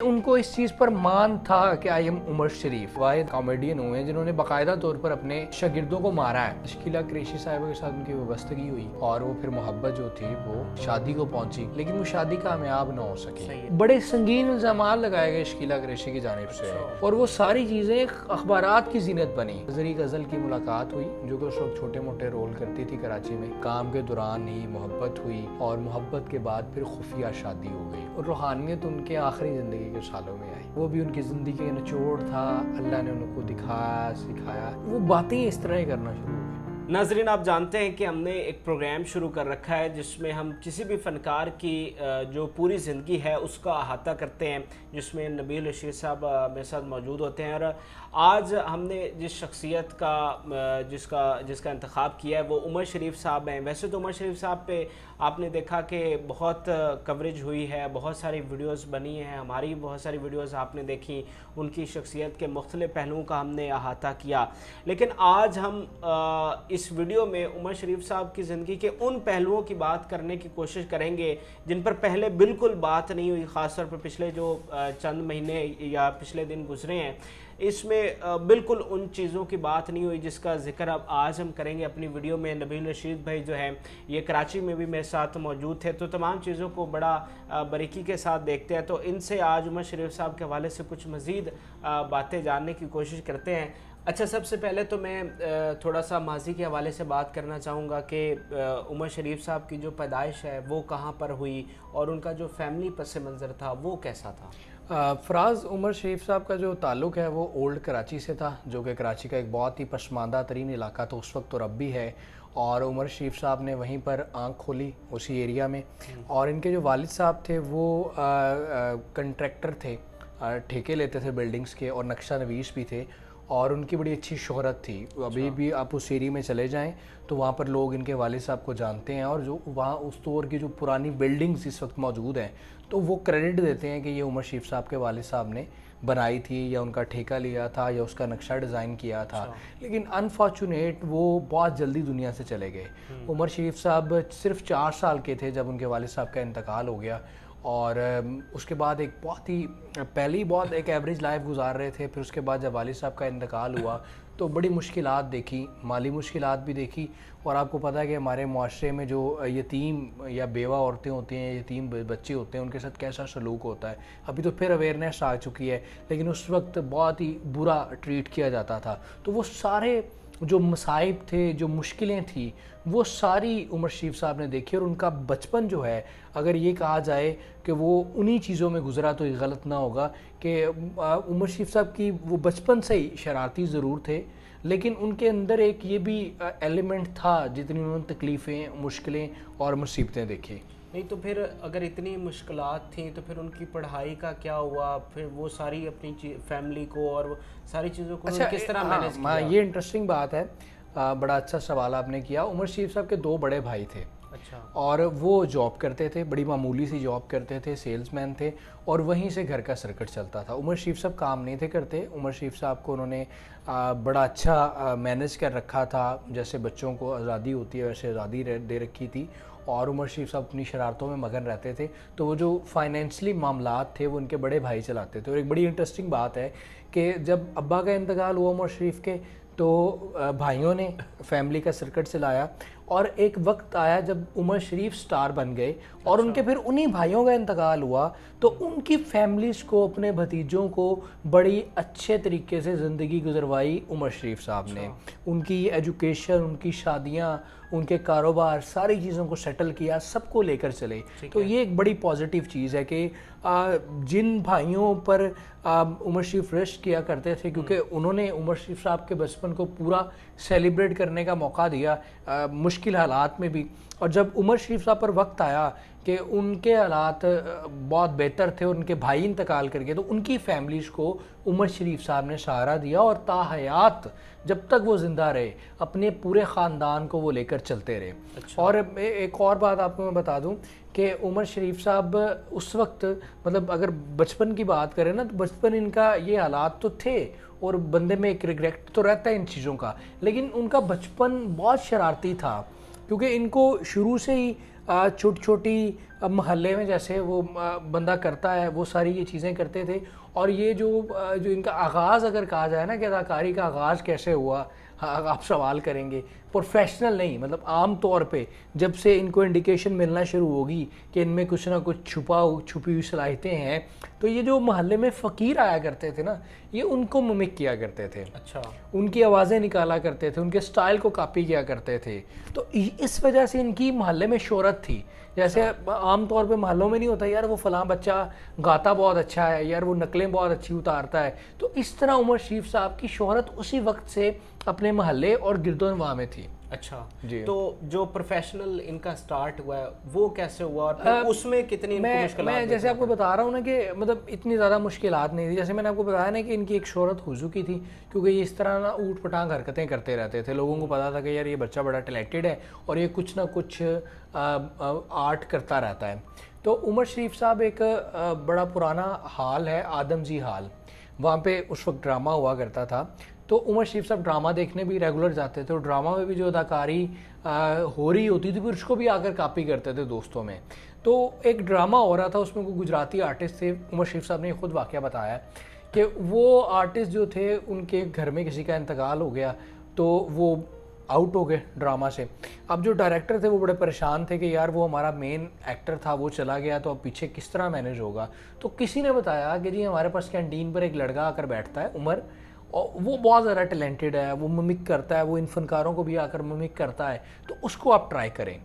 ان کو اس چیز پر مان تھا کہ آئی ایم عمر شریف واحد کامیڈین ہوئے ہیں جنہوں نے باقاعدہ طور پر اپنے شاگردوں کو مارا ہے۔ شکیلا قریشی صاحبہ کے ساتھ ان کی وابستگی ہوئی اور وہ پھر محبت جو تھی وہ شادی کو پہنچی، لیکن وہ شادی کامیاب نہ ہو سکی۔ بڑے سنگین الزامات لگائے گئے شکیلا قریشی کی جانب سے اور وہ ساری چیزیں اخبارات کی زینت بنی۔ زری غزل کی ملاقات ہوئی جو کہ اس وقت چھوٹے موٹے رول کرتی تھی کراچی میں، کام کے دوران ہی محبت ہوئی اور محبت کے بعد پھر خفیہ شادی ہو گئی اور روحانیت ان کے آخری زندگی کے سالوں میں آئی۔ وہ بھی ان کی زندگی کا نچوڑ تھا، اللہ نے ان کو دکھایا سکھایا، وہ باتیں اس طرح ہی کرنا شروع ہو گئی۔ ناظرین، آپ جانتے ہیں کہ ہم نے ایک پروگرام شروع کر رکھا ہے جس میں ہم کسی بھی فنکار کی جو پوری زندگی ہے اس کا احاطہ کرتے ہیں، جس میں نبیل رشید صاحب میرے ساتھ موجود ہوتے ہیں۔ اور آج ہم نے جس شخصیت کا جس کا انتخاب کیا ہے وہ عمر شریف صاحب ہیں۔ ویسے تو عمر شریف صاحب پہ آپ نے دیکھا کہ بہت کوریج ہوئی ہے، بہت ساری ویڈیوز بنی ہیں، ہماری بہت ساری ویڈیوز آپ نے دیکھی، ان کی شخصیت کے مختلف پہلوؤں کا ہم نے احاطہ کیا۔ لیکن آج ہم اس ویڈیو میں عمر شریف صاحب کی زندگی کے ان پہلوؤں کی بات کرنے کی کوشش کریں گے جن پر پہلے بالکل بات نہیں ہوئی، خاص طور پر پچھلے جو چند مہینے یا پچھلے دن گزرے ہیں، اس میں بالکل ان چیزوں کی بات نہیں ہوئی جس کا ذکر اب آج ہم کریں گے اپنی ویڈیو میں۔ نبیل رشید بھائی جو ہیں یہ کراچی میں بھی میرے ساتھ موجود تھے، تو تمام چیزوں کو بڑا باریکی کے ساتھ دیکھتے ہیں۔ تو ان سے آج عمر شریف صاحب کے حوالے سے کچھ مزید باتیں جاننے کی کوشش کرتے ہیں۔ اچھا، سب سے پہلے تو میں تھوڑا سا ماضی کے حوالے سے بات کرنا چاہوں گا کہ عمر شریف صاحب کی جو پیدائش ہے وہ کہاں پر ہوئی اور ان کا جو فیملی پس منظر تھا وہ کیسا تھا؟ فراز، عمر شریف صاحب کا جو تعلق ہے وہ اولڈ کراچی سے تھا، جو کہ کراچی کا ایک بہت ہی پسماندہ ترین علاقہ تو اس وقت اور اب بھی ہے، اور عمر شریف صاحب نے وہیں پر آنکھ کھولی اسی ایریا میں۔ اور ان کے جو والد صاحب تھے وہ کنٹریکٹر تھے، ٹھیکے لیتے تھے بلڈنگز کے اور نقشہ نویس بھی تھے، اور ان کی بڑی اچھی شہرت تھی۔ ابھی بھی آپ اس ایریا میں چلے جائیں تو وہاں پر لوگ ان کے والد صاحب کو جانتے ہیں، اور جو وہاں اس دور کی جو پرانی بلڈنگز اس وقت موجود ہیں تو وہ کریڈٹ دیتے ہیں کہ یہ عمر شریف صاحب کے والد صاحب نے بنائی تھی یا ان کا ٹھیکہ لیا تھا یا اس کا نقشہ ڈیزائن کیا تھا۔ لیکن انفارچونیٹ وہ بہت جلدی دنیا سے چلے گئے۔ عمر شریف صاحب صرف 4 سال کے تھے جب ان کے والد صاحب کا انتقال ہو گیا، اور اس کے بعد ایک بہت ہی پہلی بہت ایک ایوریج لائف گزار رہے تھے۔ پھر اس کے بعد جب والد صاحب کا انتقال ہوا تو بڑی مشکلات دیکھی، مالی مشکلات بھی دیکھی، اور آپ کو پتہ ہے کہ ہمارے معاشرے میں جو یتیم یا بیوہ عورتیں ہوتی ہیں، یتیم بچے ہوتے ہیں، ان کے ساتھ کیسا سلوک ہوتا ہے۔ ابھی تو پھر اویئرنیس آ چکی ہے، لیکن اس وقت بہت ہی برا ٹریٹ کیا جاتا تھا۔ تو وہ سارے جو مصائب تھے، جو مشکلیں تھیں، وہ ساری عمر شریف صاحب نے دیکھی، اور ان کا بچپن جو ہے اگر یہ کہا جائے کہ وہ انہی چیزوں میں گزرا تو یہ غلط نہ ہوگا کہ عمر شریف صاحب کی وہ بچپن سے ہی شرارتی ضرور تھے، لیکن ان کے اندر ایک یہ بھی ایلیمنٹ تھا جتنی انہوں نے تکلیفیں، مشکلیں اور مصیبتیں دیکھی۔ نہیں تو پھر اگر اتنی مشکلات تھیں تو پھر ان کی پڑھائی کا کیا ہوا؟ پھر وہ ساری اپنی فیملی کو اور ساری چیزوں کو کس طرح مینیج کیا؟ یہ انٹرسٹنگ بات ہے، بڑا اچھا سوال آپ نے کیا۔ عمر شریف صاحب کے 2 بڑے بھائی تھے، اچھا، اور وہ جاب کرتے تھے، بڑی معمولی سی جاب کرتے تھے، سیلز مین تھے، اور وہیں سے گھر کا سرکٹ چلتا تھا۔ عمر شریف صاحب کام نہیں تھے کرتے، عمر شریف صاحب کو انہوں نے بڑا اچھا مینیج کر رکھا تھا، جیسے بچوں کو آزادی ہوتی ہے ویسے آزادی دے رکھی تھی، اور عمر شریف صاحب اپنی شرارتوں میں مگن رہتے تھے۔ تو وہ جو فائنینشلی معاملات تھے وہ ان کے بڑے بھائی چلاتے تھے۔ اور ایک بڑی انٹرسٹنگ بات ہے کہ جب ابا کا انتقال ہوا عمر شریف کے تو بھائیوں نے فیملی کا سرکٹ چلایا، اور ایک وقت آیا جب عمر شریف سٹار بن گئے اور ان کے پھر انہی بھائیوں کا انتقال ہوا تو ان کی فیملیز کو، اپنے بھتیجوں کو بڑی اچھے طریقے سے زندگی گزروائی عمر شریف صاحب نے۔ ان کی ایجوکیشن، ان کی شادیاں، ان کے کاروبار، ساری چیزوں کو سیٹل کیا، سب کو لے کر چلے۔ تو یہ ایک بڑی پازیٹیو چیز ہے کہ جن بھائیوں پر عمر شریف رشک کیا کرتے تھے، کیونکہ انہوں نے عمر شریف صاحب کے بچپن کو پورا سیلیبریٹ کرنے کا موقع دیا مشکل حالات میں بھی، اور جب عمر شریف صاحب پر وقت آیا کہ ان کے حالات بہت بہتر تھے، ان کے بھائی انتقال کر گئے، تو ان کی فیملیز کو عمر شریف صاحب نے سہارا دیا، اور تا حیات جب تک وہ زندہ رہے اپنے پورے خاندان کو وہ لے کر چلتے رہے۔ اور ایک اور بات آپ کو میں بتا دوں کہ عمر شریف صاحب اس وقت، مطلب اگر بچپن کی بات کریں نا، تو بچپن ان کا یہ حالات تو تھے، اور بندے میں ایک ریگریٹ تو رہتا ہے ان چیزوں کا، لیکن ان کا بچپن بہت شرارتی تھا، کیونکہ ان کو شروع سے ہی چھوٹی چھوٹی اب محلے میں جیسے وہ بندہ کرتا ہے وہ ساری یہ چیزیں کرتے تھے. اور یہ جو ان کا آغاز اگر کہا جائے نا کہ اداکاری کا آغاز کیسے ہوا, آپ سوال کریں گے. پروفیشنل نہیں, مطلب عام طور پہ جب سے ان کو انڈیکیشن ملنا شروع ہوگی کہ ان میں کچھ نہ کچھ چھپی ہوئی صلاحیتیں ہیں, تو یہ جو محلے میں فقیر آیا کرتے تھے نا, یہ ان کو ممک کیا کرتے تھے. اچھا, ان کی آوازیں نکالا کرتے تھے, ان کے سٹائل کو کاپی کیا کرتے تھے. تو اس وجہ سے ان کی محلے میں شہرت تھی. جیسے عام طور پہ محلوں میں نہیں ہوتا یار وہ فلاں بچہ گاتا بہت اچھا ہے, یار وہ نقلیں بہت اچھی اتارتا ہے. تو اس طرح عمر شریف صاحب کی شہرت اسی وقت سے اپنے محلے اور گرد و نواح میں تھی. اچھا جی. تو جو پروفیشنل ان کا سٹارٹ ہوا ہے وہ کیسے ہوا, اور پھر اس میں کتنی ان کو مشکلات؟ میں جیسے آپ کو بتا رہا ہوں نا کہ مطلب اتنی زیادہ مشکلات نہیں تھی. جیسے میں نے آپ کو بتایا نا کہ ان کی ایک شہرت ہو چکی تھی کیونکہ یہ اس طرح نا اوٹ پٹانگ حرکتیں کرتے رہتے تھے. لوگوں کو پتا تھا کہ یار یہ بچہ بڑا ٹیلنٹڈ ہے اور یہ کچھ نہ کچھ آرٹ کرتا رہتا ہے. تو عمر شریف صاحب ایک بڑا پرانا ہال ہے آدم جی ہال, وہاں پہ اس وقت ڈرامہ ہوا کرتا تھا. تو عمر شریف صاحب ڈرامہ دیکھنے بھی ریگولر جاتے تھے, اور ڈرامہ میں بھی جو اداکاری ہو رہی ہوتی تھی پھر اس کو بھی آ کر کاپی کرتے تھے دوستوں میں. تو ایک ڈرامہ ہو رہا تھا, اس میں کوئی گجراتی آرٹسٹ تھے. عمر شریف صاحب نے خود واقعہ بتایا کہ وہ آرٹسٹ جو تھے ان کے گھر میں کسی کا انتقال ہو گیا تو وہ آؤٹ ہو گئے ڈرامہ سے. اب جو ڈائریکٹر تھے وہ بڑے پریشان تھے کہ یار وہ ہمارا مین ایکٹر تھا وہ چلا گیا تو اب پیچھے کس طرح مینیج ہوگا. تو کسی نے بتایا کہ جی ہمارے پاس کینٹین پر ایک لڑکا آ کر بیٹھتا ہے عمر, اور وہ بہت زیادہ ٹیلنٹڈ ہے, وہ ممک کرتا ہے, وہ ان فنکاروں کو بھی آ کر ممک کرتا ہے, تو اس کو آپ ٹرائی کریں.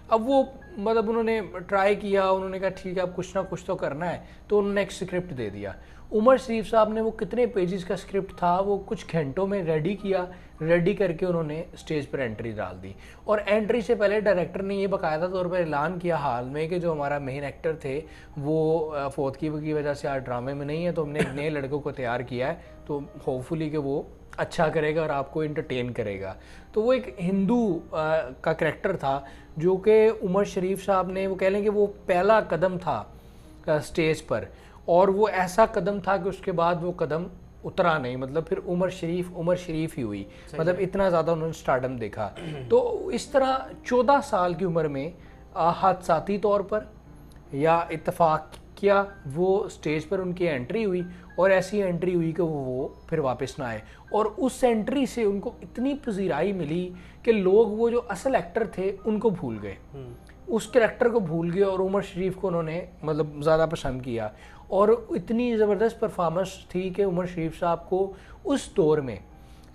اب وہ مطلب انہوں نے ٹرائی کیا, انہوں نے کہا ٹھیک ہے اب کچھ نہ کچھ تو کرنا ہے, تو انہوں نے ایک اسکرپٹ دے دیا. عمر شریف صاحب نے وہ کتنے پیجز کا اسکرپٹ تھا وہ کچھ گھنٹوں میں ریڈی کیا, ریڈی کر کے انہوں نے اسٹیج پر انٹری ڈال دی. اور انٹری سے پہلے ڈائریکٹر نے یہ باقاعدہ طور پر اعلان کیا حال میں کہ جو ہمارا مین ایکٹر تھے وہ فوتگی کی وجہ سے آج ڈرامے میں نہیں ہے, تو ہم نے ایک نئے لڑکوں کو تیار کیا ہے, تو ہوپ فلی کہ وہ اچھا کرے گا اور آپ کو انٹرٹین کرے گا. تو وہ ایک ہندو کا کریکٹر تھا جو کہ عمر شریف صاحب نے, وہ کہہ لیں کہ وہ پہلا قدم تھا اسٹیج پر, اور وہ ایسا قدم تھا کہ اس کے بعد وہ قدم اترا نہیں. مطلب پھر عمر شریف ہی ہوئی, مطلب اتنا زیادہ انہوں نے سٹارڈم دیکھا. تو اس طرح 14 سال کی عمر میں حادثاتی طور پر یا اتفاق کیا وہ اسٹیج پر ان کی انٹری ہوئی, اور ایسی انٹری ہوئی کہ وہ پھر واپس نہ آئے. اور اس انٹری سے ان کو اتنی پذیرائی ملی کہ لوگ وہ جو اصل ایکٹر تھے ان کو بھول گئے, اس کریکٹر کو بھول گئے, اور عمر شریف کو انہوں نے مطلب زیادہ پسند کیا. اور اتنی زبردست پرفارمنس تھی کہ عمر شریف صاحب کو اس دور میں,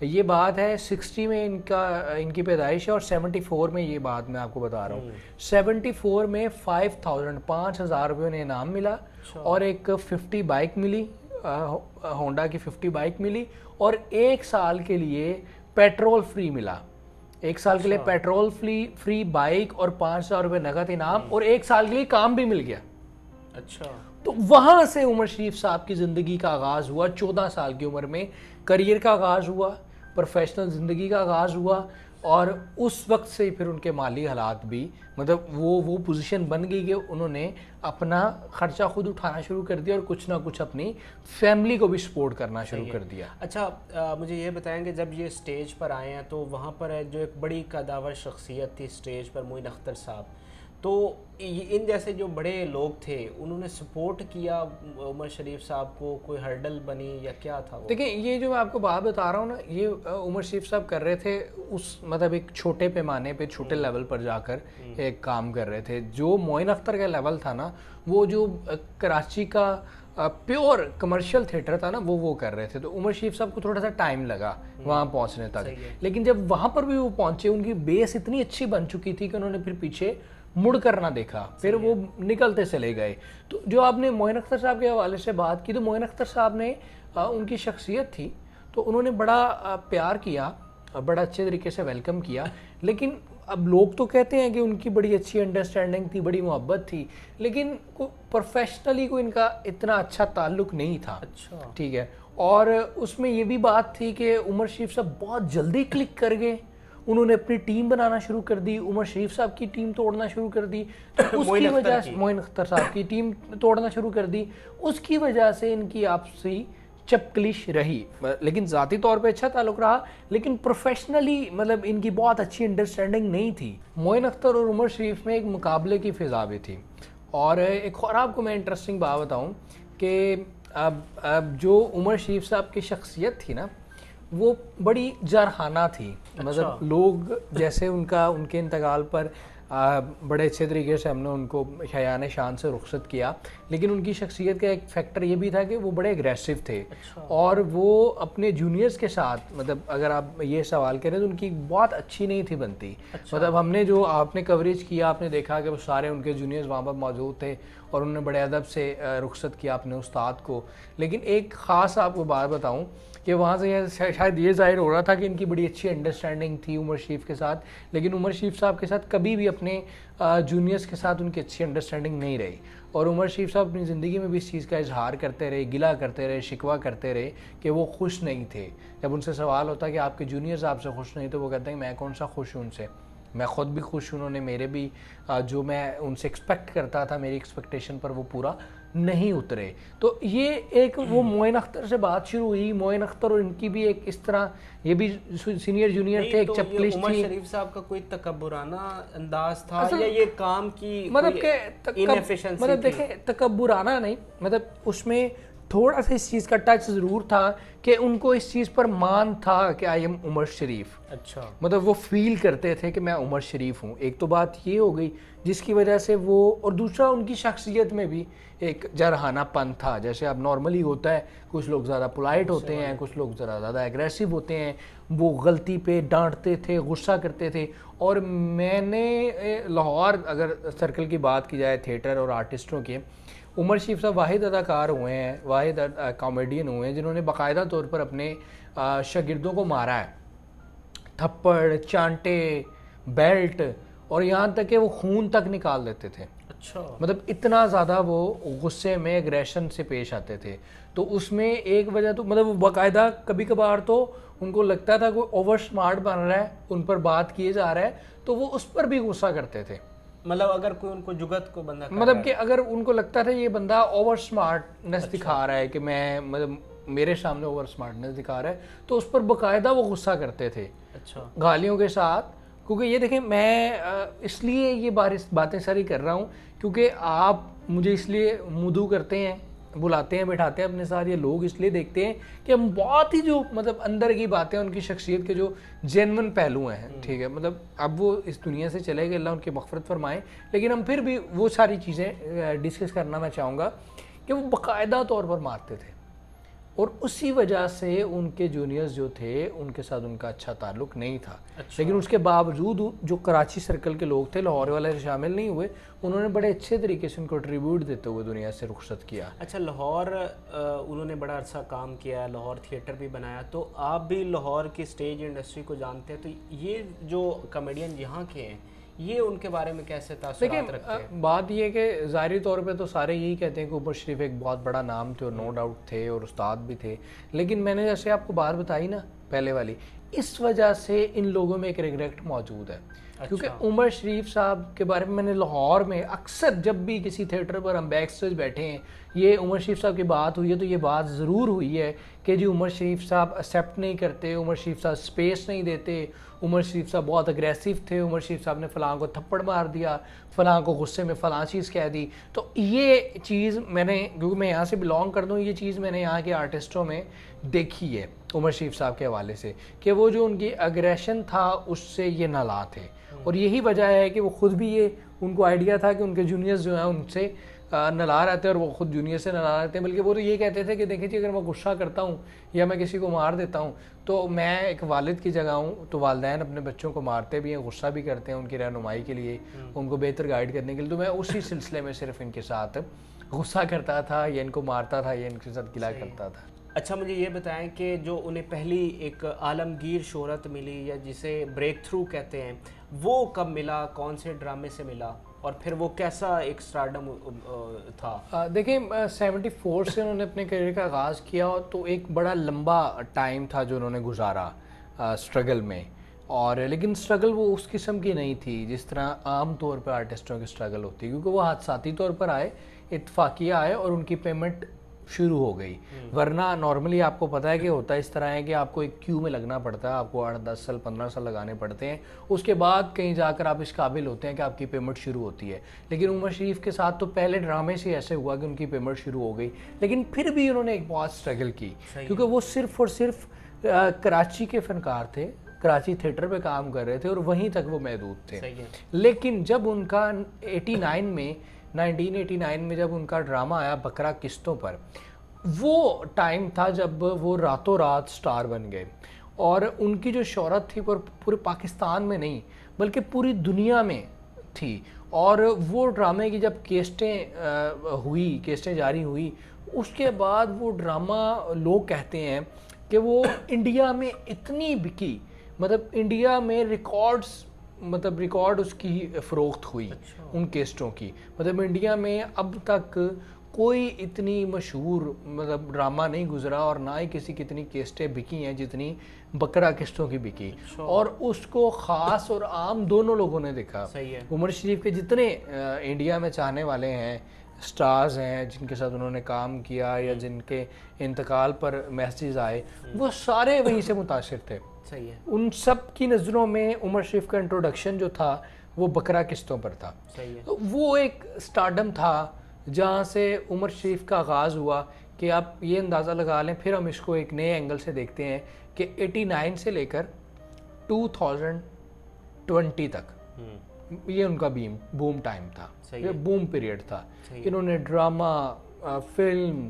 یہ بات ہے 60 میں ان کی پیدائش ہے اور 74 میں یہ بات میں آپ کو بتا رہا ہوں, 74 میں 5,000 روپے انہیں انعام ملا, اور ایک 50 بائک ملی, ہونڈا کی 50 بائک ملی, اور 1 سال کے لیے پیٹرول فری ملا. 1 سال کے لیے پیٹرول فری بائک اور 5,000 روپے نقد انعام, اور 1 سال کے لیے کام بھی مل گیا. اچھا, تو وہاں سے عمر شریف صاحب کی زندگی کا آغاز ہوا. 14 سال کی عمر میں کریئر کا آغاز ہوا, پروفیشنل زندگی کا آغاز ہوا, اور اس وقت سے پھر ان کے مالی حالات بھی مطلب وہ پوزیشن بن گئی کہ انہوں نے اپنا خرچہ خود اٹھانا شروع کر دیا اور کچھ نہ کچھ اپنی فیملی کو بھی سپورٹ کرنا شروع کر دیا. اچھا, مجھے یہ بتائیں کہ جب یہ اسٹیج پر آئے ہیں تو وہاں پر جو ایک بڑی قداور شخصیت تھی اسٹیج پر, معین اختر صاحب, تو ان جیسے جو بڑے لوگ تھے انہوں نے سپورٹ کیا عمر شریف صاحب کو, کوئی ہرڈل بنی یا کیا تھا وہ؟ دیکھیں یہ جو میں آپ کو بات بتا رہا ہوں نا, یہ عمر شریف صاحب کر رہے تھے اس مطلب ایک چھوٹے پیمانے پہ, چھوٹے لیول پر جا کر ایک کام کر رہے تھے. جو معین اختر کا لیول تھا نا, وہ جو کراچی کا پیور کمرشل تھیٹر تھا نا وہ کر رہے تھے. تو عمر شریف صاحب کو تھوڑا سا ٹائم لگا وہاں پہنچنے تک, لیکن جب وہاں پر بھی وہ پہنچے ان کی بیس اتنی اچھی بن چکی تھی کہ انہوں نے پھر پیچھے مڑ کر نہ دیکھا, پھر وہ نکلتے چلے گئے. تو جو آپ نے معین اختر صاحب کے حوالے سے بات کی, تو معین اختر صاحب نے ان کی شخصیت تھی تو انہوں نے بڑا پیار کیا, بڑا اچھے طریقے سے ویلکم کیا. لیکن اب لوگ تو کہتے ہیں کہ ان کی بڑی اچھی انڈرسٹینڈنگ تھی, بڑی محبت تھی, لیکن پروفیشنلی کوئی ان کا اتنا اچھا تعلق نہیں تھا. ٹھیک ہے, اور اس میں یہ بھی بات تھی کہ عمر شریف صاحب بہت جلدی کلک کر گئے, انہوں نے اپنی ٹیم بنانا شروع کر دی, عمر شریف صاحب کی ٹیم توڑنا شروع کر دی, اس کی وجہ سے معین اختر صاحب کی ٹیم توڑنا شروع کر دی, اس کی وجہ سے ان کی آپسی چپکلش رہی. لیکن ذاتی طور پہ اچھا تعلق رہا, لیکن پروفیشنلی مطلب ان کی بہت اچھی انڈرسٹینڈنگ نہیں تھی. معین اختر اور عمر شریف میں ایک مقابلے کی فضا بھی تھی. اور ایک اور آپ کو میں انٹرسٹنگ بات بتاؤں کہ اب جو عمر شریف صاحب کی شخصیت تھی نا وہ بڑی جارحانہ تھی. مطلب لوگ جیسے ان کے انتقال پر بڑے اچھے طریقے سے ہم نے ان کو شایان شان سے رخصت کیا, لیکن ان کی شخصیت کا ایک فیکٹر یہ بھی تھا کہ وہ بڑے اگریسو تھے اور وہ اپنے جونیئرز کے ساتھ, مطلب اگر آپ یہ سوال کریں تو ان کی بہت اچھی نہیں تھی بنتی. مطلب ہم نے جو آپ نے کوریج کیا, آپ نے دیکھا کہ وہ سارے ان کے جونیئرز وہاں پر موجود تھے اور انہوں نے بڑے ادب سے رخصت کیا اپنے استاد کو. لیکن ایک خاص آپ کو بات بتاؤں کہ وہاں سے شاید یہ ظاہر ہو رہا تھا کہ ان کی بڑی اچھی انڈرسٹینڈنگ تھی عمر شریف کے ساتھ, لیکن عمر شریف صاحب کے ساتھ کبھی بھی اپنے جونیئرز کے ساتھ ان کی اچھی انڈرسٹینڈنگ نہیں رہی. اور عمر شریف صاحب اپنی زندگی میں بھی اس چیز کا اظہار کرتے رہے, گلہ کرتے رہے, شکوہ کرتے رہے کہ وہ خوش نہیں تھے. جب ان سے سوال ہوتا کہ آپ کے جونیئرز آپ سے خوش نہیں, تو وہ کہتے ہیں میں کون سا خوش ہوں ان سے, میں خود بھی خوش ہوں, انہوں نے میرے بھی جو میں ان سے ایکسپیکٹ کرتا تھا میری ایکسپیکٹیشن پر وہ پورا نہیں اترے. تو یہ ایک وہ معین اختر سے بات شروع ہوئی. معین اختر اور ان کی بھی ایک اس طرح, یہ بھی سینئر جونیئر تھے, ایک چپلش تھی. عمر شریف صاحب کا کوئی تکبرانہ انداز تھا یا یہ کام کی مطلب کہ مطلب دیکھیں تکبرانہ نہیں, مطلب اس میں تھوڑا سا اس چیز کا ٹچ ضرور تھا کہ ان کو اس چیز پر مان تھا کہ آئی ایم عمر شریف. اچھا, مطلب وہ فیل کرتے تھے کہ میں عمر شریف ہوں. ایک تو بات یہ ہو گئی جس کی وجہ سے وہ, اور دوسرا ان کی شخصیت میں بھی ایک جرحانہ پن تھا. جیسے اب نارملی ہوتا ہے, کچھ لوگ زیادہ پولائٹ ہوتے ہیں, کچھ لوگ ذرا زیادہ ایگریسو ہوتے ہیں. وہ غلطی پہ ڈانٹتے تھے, غصہ کرتے تھے. اور میں نے لاہور اگر سرکل کی بات کی جائے تھیٹر اور آرٹسٹوں کے, عمر شریف صاحب واحد اداکار ہوئے ہیں, واحد کامیڈین ہوئے ہیں جنہوں نے باقاعدہ طور پر اپنے شاگردوں کو مارا ہے, تھپڑ, چانٹے, بیلٹ, اور یہاں تک کہ وہ خون تک نکال دیتے تھے. اچھا, مطلب اتنا زیادہ وہ غصے میں ایگریشن سے پیش آتے تھے. تو اس میں ایک وجہ تو مطلب وہ باقاعدہ کبھی کبھار تو ان کو لگتا تھا کوئی اوور سمارٹ بن رہا ہے, ان پر بات کیے جا رہا ہے, تو وہ اس پر بھی غصہ کرتے تھے. مطلب اگر کوئی ان کو جگت کو بندہ مطلب کہ اگر ان کو لگتا تھا یہ بندہ اوور سمارٹنس دکھا رہا ہے کہ میں مطلب میرے سامنے اوور سمارٹنس دکھا رہا ہے, تو اس پر باقاعدہ وہ غصہ کرتے تھے. اچھا, گالیوں کے ساتھ. کیونکہ یہ دیکھیں میں اس لیے یہ باتیں ساری کر رہا ہوں کیونکہ آپ مجھے اس لیے مدعو کرتے ہیں, بلاتے ہیں, بٹھاتے ہیں اپنے ساتھ, یہ لوگ اس لیے دیکھتے ہیں کہ ہم بہت ہی جو مطلب اندر کی باتیں, ان کی شخصیت کے جو جینون پہلو ہیں, ٹھیک ہے, مطلب اب وہ اس دنیا سے چلے گئے, اللہ ان کی مغفرت فرمائے, لیکن ہم پھر بھی وہ ساری چیزیں ڈسکس کرنا میں چاہوں گا کہ وہ باقاعدہ طور پر مارتے تھے. اور اسی وجہ سے ان کے جونیئرز جو تھے ان کے ساتھ ان کا اچھا تعلق نہیں تھا. لیکن اس کے باوجود جو کراچی سرکل کے لوگ تھے, لاہور والے شامل نہیں ہوئے, انہوں نے بڑے اچھے طریقے سے ان کو ٹریبیوٹ دیتے ہوئے دنیا سے رخصت کیا. اچھا, لاہور انہوں نے بڑا عرصہ کام کیا, لاہور تھیٹر بھی بنایا, تو آپ بھی لاہور کی سٹیج انڈسٹری کو جانتے ہیں, تو یہ جو کامیڈین یہاں کے ہیں یہ ان کے بارے میں کیسے تاثرات رکھتے ہیں؟ بات یہ ہے کہ ظاہری طور پہ تو سارے یہی کہتے ہیں کہ عمر شریف ایک بہت بڑا نام تھے اور نو ڈاؤٹ تھے اور استاد بھی تھے, لیکن میں نے جیسے آپ کو بات بتائی نا پہلے والی, اس وجہ سے ان لوگوں میں ایک ریگریٹ موجود ہے. کیونکہ عمر شریف صاحب کے بارے میں نے لاہور میں اکثر جب بھی کسی تھیٹر پر ہم بیک اسٹیج بیٹھے ہیں, یہ عمر شریف صاحب کی بات ہوئی ہے, تو یہ بات ضرور ہوئی ہے کہ جی عمر شریف صاحب ایکسیپٹ نہیں کرتے, عمر شریف صاحب اسپیس نہیں دیتے, عمر شریف صاحب بہت اگریسو تھے, عمر شریف صاحب نے فلاں کو تھپڑ مار دیا, فلاں کو غصے میں فلاں چیز کہہ دی. تو یہ چیز میں نے, کیونکہ میں یہاں سے بلانگ کر دوں, یہ چیز میں نے یہاں کے آرٹسٹوں میں دیکھی ہے عمر شریف صاحب کے حوالے سے کہ وہ جو ان کی اگریشن تھا اس سے یہ نالاں تھے. اور یہی وجہ ہے کہ وہ خود بھی یہ ان کو آئیڈیا تھا کہ ان کے جونیئرز جو ہیں ان سے نالا رہتے ہیں, اور وہ خود جونیئر سے نالا رہتے ہیں. بلکہ وہ تو یہ کہتے تھے کہ دیکھیں جی اگر میں غصہ کرتا ہوں یا میں کسی کو مار دیتا ہوں تو میں ایک والد کی جگہ ہوں, تو والدین اپنے بچوں کو مارتے بھی ہیں, غصہ بھی کرتے ہیں ان کی رہنمائی کے لیے, ان کو بہتر گائیڈ کرنے کے لیے. تو میں اسی سلسلے میں صرف ان کے ساتھ غصہ کرتا تھا یا ان کو مارتا تھا یا ان کے ساتھ گلا کرتا تھا. اچھا, مجھے یہ بتائیں کہ جو انہیں پہلی ایک عالمگیر شہرت ملی یا جسے بریک تھرو کہتے ہیں, وہ کب ملا, کون سے ڈرامے سے ملا, اور پھر وہ کیسا ایک سٹارڈم تھا؟ دیکھیں 74 سے انہوں نے اپنے کیریئر کا آغاز کیا, تو ایک بڑا لمبا ٹائم تھا جو انہوں نے گزارا سٹرگل میں. اور لیکن سٹرگل وہ اس قسم کی نہیں تھی جس طرح عام طور پہ آرٹسٹوں کی سٹرگل ہوتی ہے, کیونکہ وہ حادثاتی طور پر آئے, اتفاقیہ آئے, اور ان کی پیمنٹ شروع ہو گئی. ورنہ نارملی آپ کو پتہ ہے کہ ہوتا اس طرح ہے کہ آپ کو ایک کیو میں لگنا پڑتا ہے, آپ کو 8-10 سال 15 سال لگانے پڑتے ہیں, اس کے بعد کہیں جا کر آپ اس قابل ہوتے ہیں کہ آپ کی پیمنٹ شروع ہوتی ہے. لیکن عمر شریف کے ساتھ تو پہلے ڈرامے سے ایسے ہوا کہ ان کی پیمنٹ شروع ہو گئی, لیکن پھر بھی انہوں نے ایک بہت اسٹرگل کی, کیونکہ وہ صرف اور صرف کراچی کے فنکار تھے, کراچی تھیٹر پہ کام کر رہے تھے اور وہیں تک وہ محدود تھے. لیکن جب ان کا 1989 میں جب ان کا ڈرامہ آیا بکرا قسطوں پر, وہ ٹائم تھا جب وہ راتوں رات سٹار بن گئے, اور ان کی جو شہرت تھی پورے پاکستان میں نہیں بلکہ پوری دنیا میں تھی. اور وہ ڈرامے کی جب کیسٹیں جاری ہوئی, اس کے بعد وہ ڈرامہ لوگ کہتے ہیں کہ وہ انڈیا میں اتنی بکی, مطلب انڈیا میں ریکارڈ اس کی فروخت ہوئی ان کیسٹوں کی. مطلب انڈیا میں اب تک کوئی اتنی مشہور مطلب ڈرامہ نہیں گزرا اور نہ ہی کسی کی اتنی کیسٹیں بکی ہیں جتنی بکرا قسطوں کی بکی, اور اس کو خاص اور عام دونوں لوگوں نے دیکھا. عمر شریف کے جتنے انڈیا میں چاہنے والے ہیں, سٹارز ہیں جن کے ساتھ انہوں نے کام کیا یا جن کے انتقال پر میسیج آئے, وہ سارے وہیں سے متاثر تھے. ان سب کی نظروں میں عمر شریف کا انٹروڈکشن جو تھا وہ بکرا قسطوں پر تھا. وہ ایک سٹارڈم تھا جہاں سے عمر شریف کا آغاز ہوا کہ آپ یہ اندازہ لگا لیں. پھر ہم اس کو ایک نئے اینگل سے دیکھتے ہیں کہ 89 سے لے کر 2020 تک یہ ان کا بوم ٹائم تھا, یہ بوم پیریڈ تھا. انہوں نے drama, film,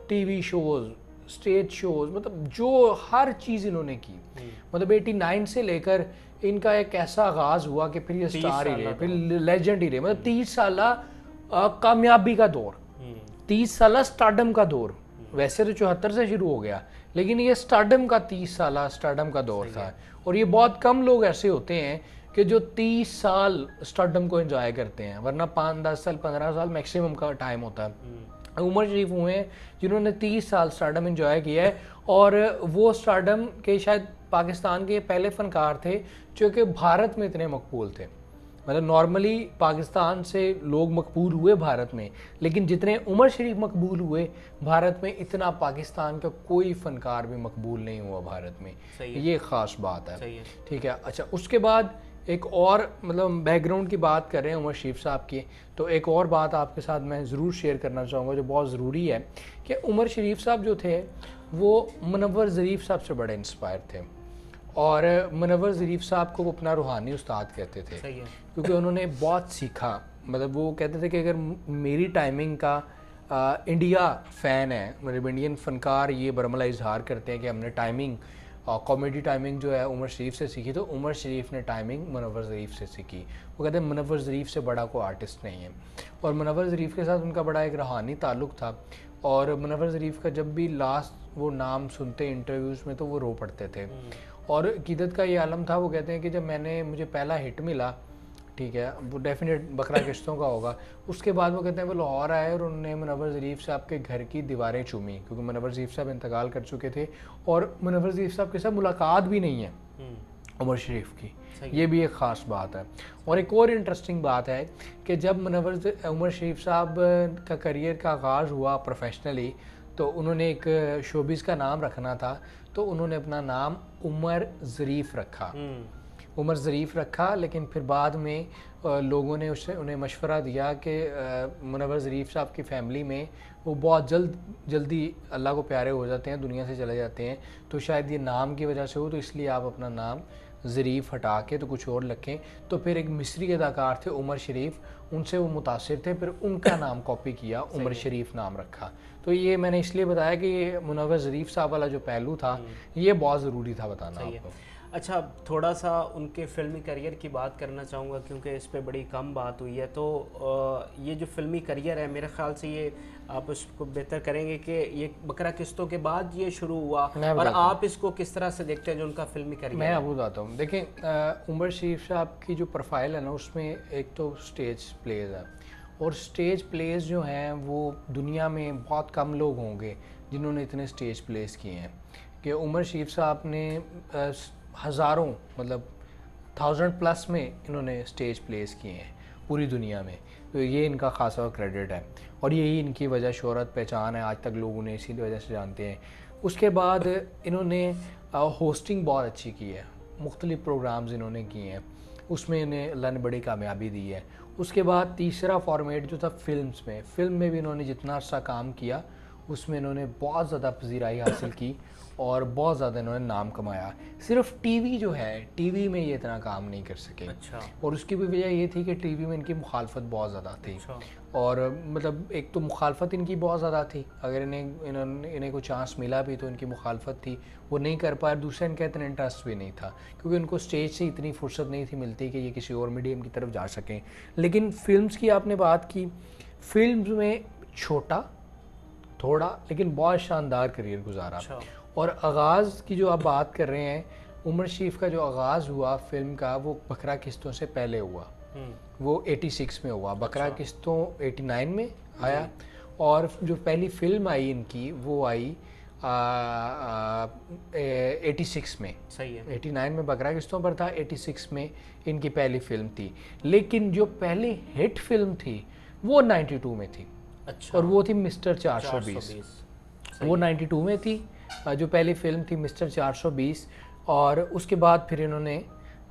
TV shows, stage shows, مطلب جو ہر چیز انہوں نے کی. مطلب 89 سے لے کر ان کا ایک ایسا آغاز ہوا کہ پھر یہ سٹار ہی رہے, پھر لیجنڈ ہی رہے. مطلب 30 سالہ کامیابی کا دور, 30 سالہ سٹارڈم کا دور. ویسے تو 74 سے شروع ہو گیا, لیکن یہ سٹارڈم کا 30 سالہ سٹارڈم کا دور تھا. اور یہ بہت کم لوگ ایسے ہوتے ہیں کہ جو 30 سال سٹارڈم کو انجوائے کرتے ہیں, ورنہ 5-10 سال 15 سال میکسیمم کا ٹائم ہوتا ہے. عمر شریف ہوئے ہیں جنہوں نے 30 سال سٹارڈم انجوائے کیا ہے, اور وہ سٹارڈم کے شاید پاکستان کے پہلے فنکار تھے جو کہ بھارت میں اتنے مقبول تھے. مطلب نارملی پاکستان سے لوگ مقبول ہوئے بھارت میں, لیکن جتنے عمر شریف مقبول ہوئے بھارت میں, اتنا پاکستان کا کوئی فنکار بھی مقبول نہیں ہوا بھارت میں. یہ خاص بات ہے. ٹھیک ہے. اچھا, اس کے بعد ایک اور مطلب بیک گراؤنڈ کی بات کر رہے ہیں عمر شریف صاحب کی, تو ایک اور بات آپ کے ساتھ میں ضرور شیئر کرنا چاہوں گا جو بہت ضروری ہے, کہ عمر شریف صاحب جو تھے وہ منور ظریف صاحب سے بڑے انسپائر تھے. اور منور ظریف صاحب کو وہ اپنا روحانی استاد کہتے تھے, کیونکہ انہوں نے بہت سیکھا. مطلب وہ کہتے تھے کہ اگر میری ٹائمنگ کا انڈیا فین ہے, مطلب انڈین فنکار یہ برملا اظہار کرتے ہیں کہ ہم نے ٹائمنگ کامیڈی ٹائمنگ جو ہے عمر شریف سے سیکھی, تو عمر شریف نے ٹائمنگ منور ظریف سے سیکھی. وہ کہتے ہیں منور ظریف سے بڑا کوئی آرٹسٹ نہیں ہے. اور منور ظریف کے ساتھ ان کا بڑا ایک روحانی تعلق تھا, اور منور ظریف کا جب بھی لاسٹ وہ نام سنتے انٹرویوز میں تو وہ رو پڑتے تھے. اور عقیدت کا یہ عالم تھا, وہ کہتے ہیں کہ جب مجھے پہلا ہٹ ملا, ٹھیک ہے, وہ ڈیفینیٹ بکرا قسطوں کا ہوگا, اس کے بعد وہ کہتے ہیں وہ لاہور آئے اور انہوں نے منور ظریف صاحب کے گھر کی دیواریں چومی, کیونکہ منور ظریف صاحب انتقال کر چکے تھے, اور منور ظریف صاحب کے ساتھ ملاقات بھی نہیں ہے عمر شریف کی. یہ بھی ایک خاص بات ہے. اور ایک اور انٹرسٹنگ بات ہے کہ جب عمر شریف صاحب کا کریئر کا آغاز ہوا پروفیشنلی, تو انہوں نے ایک شوبز کا نام رکھنا تھا, تو انہوں نے اپنا نام عمر ظریف رکھا. لیکن پھر بعد میں لوگوں نے انہیں مشورہ دیا کہ منور ظریف صاحب کی فیملی میں وہ بہت جلدی اللہ کو پیارے ہو جاتے ہیں, دنیا سے چلے جاتے ہیں, تو شاید یہ نام کی وجہ سے ہو, تو اس لیے آپ اپنا نام ظریف ہٹا کے تو کچھ اور رکھیں. تو پھر ایک مصری اداکار تھے عمر شریف, ان سے وہ متاثر تھے, پھر ان کا نام کاپی کیا, عمر شریف نام رکھا. تو یہ میں نے اس لیے بتایا کہ یہ منور ظریف صاحب والا جو پہلو تھا یہ بہت ضروری تھا بتانا آپ کو. اچھا, تھوڑا سا ان کے فلمی کریئر کی بات کرنا چاہوں گا کیونکہ اس پہ بڑی کم بات ہوئی ہے. تو یہ جو فلمی کریئر ہے میرے خیال سے یہ آپ اس کو بہتر کریں گے کہ یہ بکرا قسطوں کے بعد یہ شروع ہوا, اور آپ اس کو کس طرح سے دیکھتے ہیں جو ان کا فلمی کریئر؟ میں آپ کو بتاتا ہوں. دیکھیں, عمر شریف صاحب کی جو پروفائل ہے نا, اس میں ایک تو اسٹیج پلیز ہے, اور اسٹیج پلیز جو ہیں وہ دنیا میں بہت کم لوگ ہوں گے جنہوں نے اتنے اسٹیج پلیز کیے ہیں. کہ عمر شریف صاحب نے ہزاروں, مطلب 1000+ میں انہوں نے اسٹیج پلیز کیے ہیں, پوری دنیا میں. تو یہ ان کا خاصا کریڈٹ ہے اور یہی ان کی وجہ شہرت پہچان ہے, آج تک لوگ انہیں اسی وجہ سے جانتے ہیں. اس کے بعد انہوں نے ہوسٹنگ بہت اچھی کی ہے, مختلف پروگرامز انہوں نے کیے ہیں, اس میں انہیں اللہ نے بڑی کامیابی دی ہے. اس کے بعد تیسرا فارمیٹ جو تھا فلم میں بھی انہوں نے جتنا عرصہ کام کیا اس میں انہوں نے بہت زیادہ پذیرائی حاصل کی اور بہت زیادہ انہوں نے نام کمایا. صرف ٹی وی جو ہے, ٹی وی میں یہ اتنا کام نہیں کر سکے. اچھا. اور اس کی بھی وجہ یہ تھی کہ ٹی وی میں ان کی مخالفت بہت زیادہ تھی. اور مطلب ایک تو مخالفت ان کی بہت زیادہ تھی, اگر انہیں کوئی چانس ملا بھی تو ان کی مخالفت تھی, وہ نہیں کر پائے. دوسرا ان کا اتنا انٹرسٹ بھی نہیں تھا کیونکہ ان کو اسٹیج سے اتنی فرصت نہیں تھی ملتی کہ یہ کسی اور میڈیم کی طرف جا سکیں. لیکن فلمز کی آپ نے بات کی, فلمز میں چھوٹا تھوڑا لیکن بہت شاندار کریئر گزارا. اور آغاز کی جو آپ بات کر رہے ہیں, عمر شریف کا جو آغاز ہوا فلم کا وہ بکرا قسطوں سے پہلے ہوا, وہ 86 میں ہوا. بکرا قسطوں 89 میں آیا اور جو پہلی فلم آئی ان کی وہ آئی 86 میں. صحیح ہے. 89 میں بکرا قسطوں پر تھا, 86 میں ان کی پہلی فلم تھی. لیکن جو پہلی ہٹ فلم تھی وہ 92 میں تھی. اچھا. اور وہ تھی مسٹر 420. وہ 92 میں تھی جو پہلی فلم تھی مسٹر 420. اور اس کے بعد پھر انہوں نے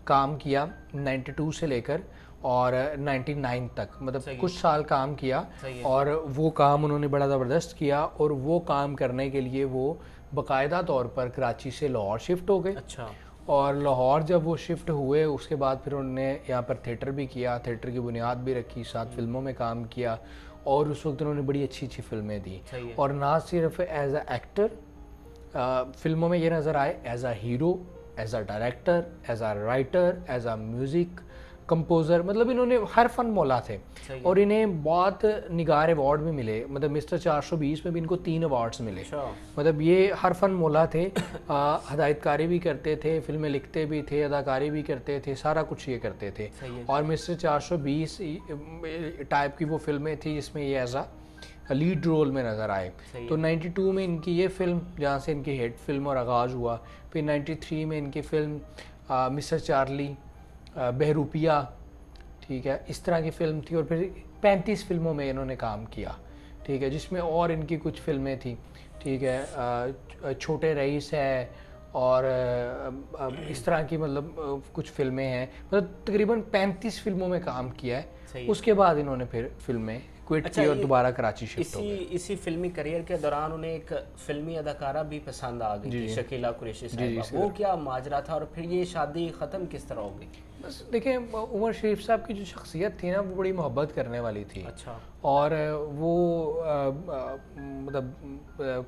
کام کیا 92 سے لے کر اور 99 تک, مطلب کچھ سال کام کیا. اور وہ کام انہوں نے بڑا زبردست کیا اور وہ کام کرنے کے لیے وہ باقاعدہ طور پر کراچی سے لاہور شفٹ ہو گئے. اچھا. اور لاہور جب وہ شفٹ ہوئے اس کے بعد پھر انہوں نے یہاں پر تھیٹر بھی کیا, تھیٹر کی بنیاد بھی رکھی, 7 فلموں میں کام کیا اور اس وقت انہوں نے بڑی اچھی فلمیں دی. اور نہ صرف ایز اے ایکٹر فلموں میں یہ نظر آئے, as a hero, as a director, as a writer, as a music composer, مطلب انہوں نے ہر فن مولا تھے. اور انہیں بہت نگار ایوارڈ بھی ملے, مطلب مسٹر 420 میں بھی ان کو 3 ایوارڈز ملے. مطلب یہ ہر فن مولا تھے, ہدایت کاری بھی کرتے تھے, فلمیں لکھتے بھی تھے, اداکاری بھی کرتے تھے, سارا کچھ یہ کرتے تھے. اور مسٹر 420 ٹائپ کی وہ فلمیں تھیں جس میں یہ ایز اے لیڈ رول میں نظر آئے. تو 92 میں ان کی یہ فلم جہاں سے ان کی ہٹ فلم اور آغاز ہوا. پھر 93 میں ان کی فلم مسٹر چارلی, بہروپیہ, ٹھیک ہے, اس طرح کی فلم تھی. اور پھر 35 فلموں میں انہوں نے کام کیا, ٹھیک ہے, جس میں اور ان کی کچھ فلمیں تھیں, ٹھیک ہے, چھوٹے رئیس ہے اور اس طرح کی مطلب کچھ فلمیں ہیں. مطلب تقریباً 35 فلموں میں کام کیا ہے. اس کے بعد انہوں نے پھر فلمیں کوئٹ کی اور دوبارہ کراچی شفٹ ہو گئے. اسی فلمی کریئر کے دوران انہیں ایک فلمی اداکارہ بھی پسند آ گئی تھی, شکیلہ قریشی صاحبہ. وہ کیا ماجرا تھا اور پھر یہ شادی ختم کس طرح ہو گئی؟ بس دیکھیں, عمر شریف صاحب کی جو شخصیت تھی نا وہ بڑی محبت کرنے والی تھی. اچھا. اور وہ مطلب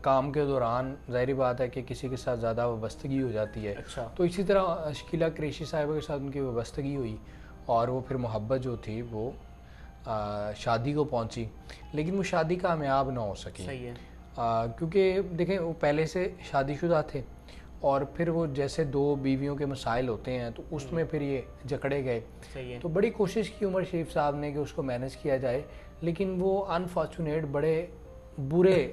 کام کے دوران ظاہری بات ہے کہ کسی کے ساتھ زیادہ وابستگی ہو جاتی ہے. اچھا. تو اسی طرح شکیلہ قریشی صاحبہ کے ساتھ ان کی وابستگی ہوئی اور وہ پھر محبت جو تھی وہ شادی کو پہنچی, لیکن وہ شادی کامیاب نہ ہو سکی. صحیح ہے. کیونکہ دیکھیں وہ پہلے سے شادی شدہ تھے اور پھر وہ جیسے 2 بیویوں کے مسائل ہوتے ہیں تو اس میں پھر یہ جکڑے گئے. تو بڑی کوشش کی عمر شریف صاحب نے کہ اس کو مینیج کیا جائے, لیکن وہ انفارچونیٹ بڑے برے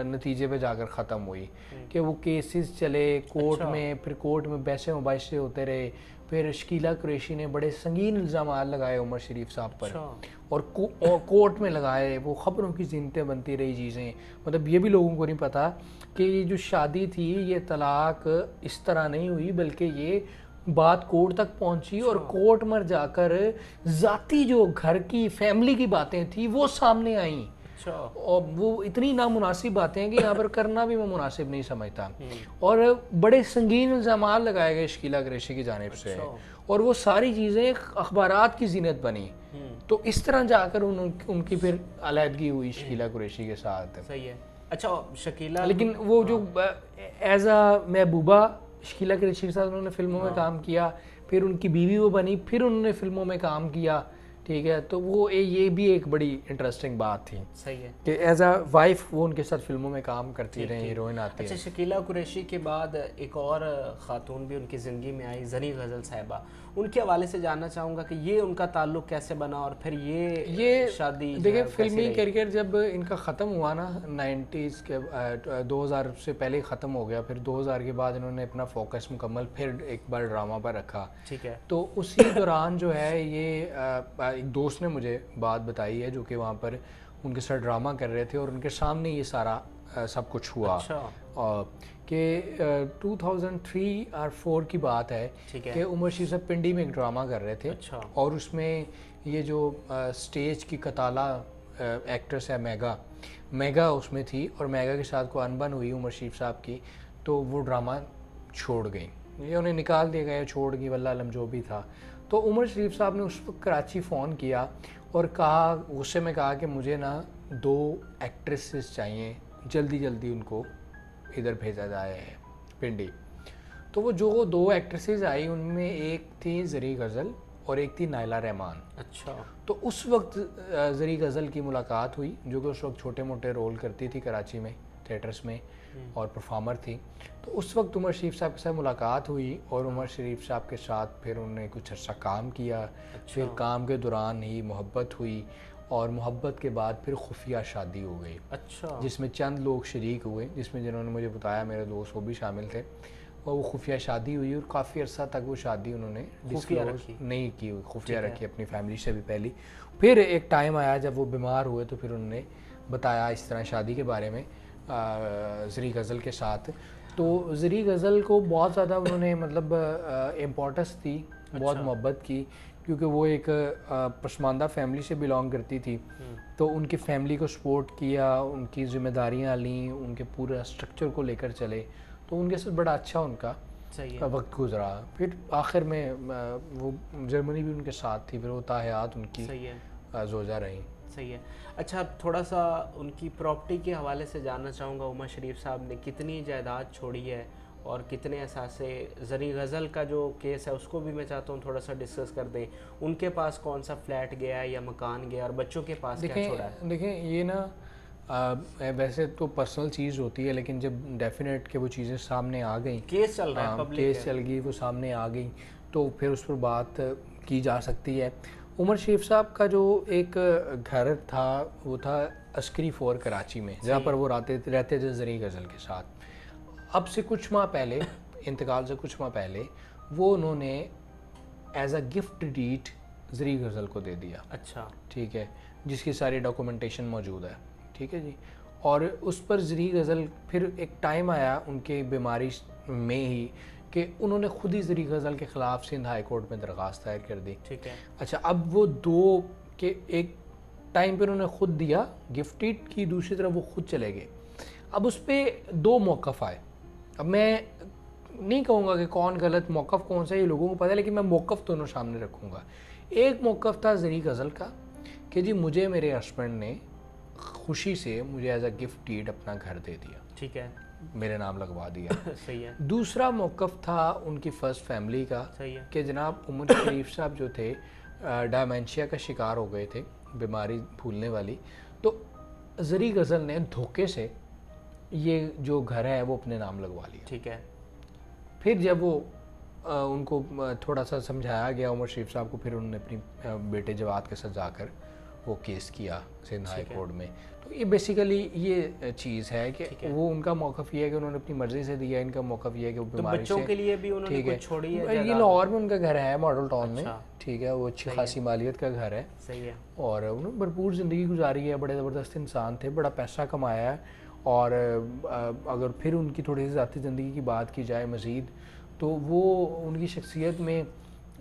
نتیجے پہ جا کر ختم ہوئی کہ وہ کیسز چلے کورٹ میں, پھر کورٹ میں بحث مباحثے ہوتے رہے. پھر شکیلہ قریشی نے بڑے سنگین الزامات لگائے عمر شریف صاحب پر اور کورٹ میں لگائے. وہ خبروں کی زینتیں بنتی رہی چیزیں. مطلب یہ بھی لوگوں کو نہیں پتا کہ یہ جو شادی تھی یہ طلاق اس طرح نہیں ہوئی, بلکہ یہ بات کورٹ تک پہنچی اور کورٹ میں جا کر ذاتی جو گھر کی فیملی کی باتیں تھیں وہ سامنے آئیں. اور وہ اتنی نامناسب باتیں ہیں کہ یہاں پر کرنا بھی میں مناسب نہیں سمجھتا. اور بڑے سنگین الزامات لگائے گئے شکیلہ قریشی کی جانب سے اور وہ ساری چیزیں اخبارات کی زینت بنی. تو اس طرح جا کر ان کی پھر علیحدگی ہوئی شکیلہ قریشی کے ساتھ. صحیح ہے. اچھا شکیلہ, لیکن وہ جو ایز اے محبوبہ شکیلہ قریشی کے ساتھ انہوں نے فلموں میں کام کیا, پھر ان کی بیوی وہ بنی, پھر انہوں نے فلموں میں کام کیا, ٹھیک ہے. تو وہ یہ بھی ایک بڑی انٹرسٹنگ بات تھی. صحیح ہے. کہ ایز اے وائف وہ ان کے ساتھ فلموں میں کام کرتی رہیں, ہیروئن آتی ہے. اچھا, شکیلہ قریشی کے بعد ایک اور خاتون بھی ان کی زندگی میں آئی, زنی غزل صاحبہ. ان کے حوالے سے جاننا چاہوں گا کہ یہ ان کا تعلق کیسے بنا اور پھر یہ شادی. دیکھیں فلمی کیریئر جب ان کا ختم ہوا نا 90s کے 2000 سے پہلے ختم ہو گیا, پھر 2000 کے بعد انہوں نے اپنا فوکس مکمل پھر ایک بار ڈرامہ پر رکھا. ٹھیک ہے. تو اسی دوران جو ہے ایک دوست نے مجھے بات بتائی ہے جو کہ وہاں پر ان کے ساتھ ڈرامہ کر رہے تھے اور ان کے سامنے یہ سارا سب کچھ ہوا کہ 2003 اور 4 کی بات ہے کہ عمر شریف صاحب پنڈی میں ایک ڈرامہ کر رہے تھے اور اس میں یہ جو سٹیج کی کتالہ ایکٹریس ہے میگا اس میں تھی اور میگا کے ساتھ کوئی انبن ہوئی عمر شریف صاحب کی تو وہ ڈرامہ چھوڑ گئی, یہ انہیں نکال دیا گیا, چھوڑ گئی واللہ علم جو بھی تھا. تو عمر شریف صاحب نے اس وقت کراچی فون کیا اور کہا, غصے میں کہا کہ مجھے نا 2 ایکٹریسز چاہیے, جلدی ان کو ادھر بھیجا جائے ہے پنڈی. تو وہ جو 2 ایکٹریسز آئی ان میں ایک تھی زری غزل اور ایک تھی نائلہ رحمان. اچھا. تو اس وقت زری غزل کی ملاقات ہوئی جو کہ اس وقت چھوٹے موٹے رول کرتی تھی کراچی میں تھیٹرز میں اور پرفارمر تھی. تو اس وقت عمر شریف صاحب کے ساتھ ملاقات ہوئی اور عمر شریف صاحب کے ساتھ پھر انہوں نے کچھ عرصہ کام کیا. پھر کام کے دوران ہی محبت ہوئی اور محبت کے بعد پھر خفیہ شادی ہو گئی. اچھا. جس میں چند لوگ شریک ہوئے, جس میں جنہوں نے مجھے بتایا میرے دوست وہ بھی شامل تھے, اور وہ خفیہ شادی ہوئی اور کافی عرصہ تک وہ شادی انہوں نے ڈسکلوز نہیں کی, خفیہ رکھی اپنی فیملی سے بھی پہلی. پھر ایک ٹائم آیا جب وہ بیمار ہوئے تو پھر انہوں نے بتایا اس طرح شادی کے بارے میں زری غزل کے ساتھ. تو زری غزل کو بہت زیادہ انہوں نے مطلب امپورٹنس دی, بہت محبت کی, کیونکہ وہ ایک پسماندہ فیملی سے بلانگ کرتی تھی. تو ان کی فیملی کو سپورٹ کیا, ان کی ذمہ داریاں لیں, ان کے پورے اسٹرکچر کو لے کر چلے. تو ان کے ساتھ بڑا اچھا ان کا وقت گزرا. پھر آخر میں وہ جرمنی بھی ان کے ساتھ تھی, پھر وہ تا حیات ان کی زوجہ رہیں. صحیح ہے. اچھا, تھوڑا سا ان کی پراپرٹی کے حوالے سے جاننا چاہوں گا. عمر شریف صاحب نے کتنی جائیداد چھوڑی ہے اور کتنے اثاثے؟ زری غزل کا جو کیس ہے اس کو بھی میں چاہتا ہوں تھوڑا سا ڈسکس کر دیں. ان کے پاس کون سا فلیٹ گیا یا مکان گیا اور بچوں کے پاس کیا چھوڑا ہے؟ دیکھیں یہ نا ویسے تو پرسنل چیز ہوتی ہے, لیکن جب ڈیفینیٹ کہ وہ چیزیں سامنے آ گئیں, کیس چل رہا ہے, کیس چل گئی, وہ سامنے آ گئی تو پھر اس پر بات کی جا سکتی ہے. عمر شریف صاحب کا جو ایک گھر تھا وہ تھا عسکری 4 کراچی میں, جہاں پر وہ رہتے تھے زری غزل کے ساتھ. اب سے کچھ ماہ پہلے, انتقال سے کچھ ماہ پہلے, وہ انہوں نے ایز اے گفٹ ڈیڈ زری غزل کو دے دیا. اچھا. ٹھیک ہے, جس کی ساری ڈاکومنٹیشن موجود ہے. ٹھیک ہے جی. اور اس پر زری غزل پھر ایک ٹائم آیا ان کے بیماری میں ہی کہ انہوں نے خود ہی زری غزل کے خلاف سندھ ہائی کورٹ میں درخواست دائر کر دی. ٹھیک ہے. اچھا, اب وہ 2 کے ایک ٹائم پہ انہوں نے خود دیا گفٹیڈ کی, دوسری طرف وہ خود چلے گئے. اب اس پہ 2 موقف آئے. اب میں نہیں کہوں گا کہ کون غلط, موقف کون سا, یہ لوگوں کو پتہ ہے, لیکن میں موقف دونوں سامنے رکھوں گا. ایک موقف تھا زری غزل کا کہ جی مجھے میرے ہسبینڈ نے خوشی سے مجھے ایز اے گفٹ ڈیڈ اپنا گھر دے دیا. ٹھیک ہے. میرے نام لگوا دیا. صحیح ہے. دوسرا موقف تھا ان کی فرسٹ فیملی کا کہ جناب عمر شریف صاحب جو تھے ڈائمینشیا کا شکار ہو گئے تھے, بیماری بھولنے والی. تو زری غزل نے دھوکے سے یہ جو گھر ہے وہ اپنے نام لگوا لیا. ٹھیک ہے. پھر جب وہ ان کو تھوڑا سا سمجھایا گیا عمر شریف صاحب کو, پھر انہوں نے اپنی بیٹے جواد کے ساتھ جا کر وہ کیس کیا سندھ ہائی کورٹ میں. تو یہ بیسیکلی یہ چیز ہے کہ وہ ان کا موقف یہ ہے کہ انہوں نے اپنی مرضی سے دیا, ان کا موقف یہ ہے کہ وہ بیماری سے. بچوں کے لیے بھی انہوں نے کچھ چھوڑی ہے. یہ لاہور میں ان کا گھر ہے, ماڈل ٹاؤن میں. ٹھیک ہے, وہ اچھی خاصی مالیت کا گھر ہے. صحیح ہے. اور انہوں نے بھرپور زندگی گزاری ہے, بڑے زبردست انسان تھے, بڑا پیسہ کمایا ہے. اور اگر پھر ان کی تھوڑی سی ذاتی زندگی کی بات کی جائے مزید تو وہ ان کی شخصیت میں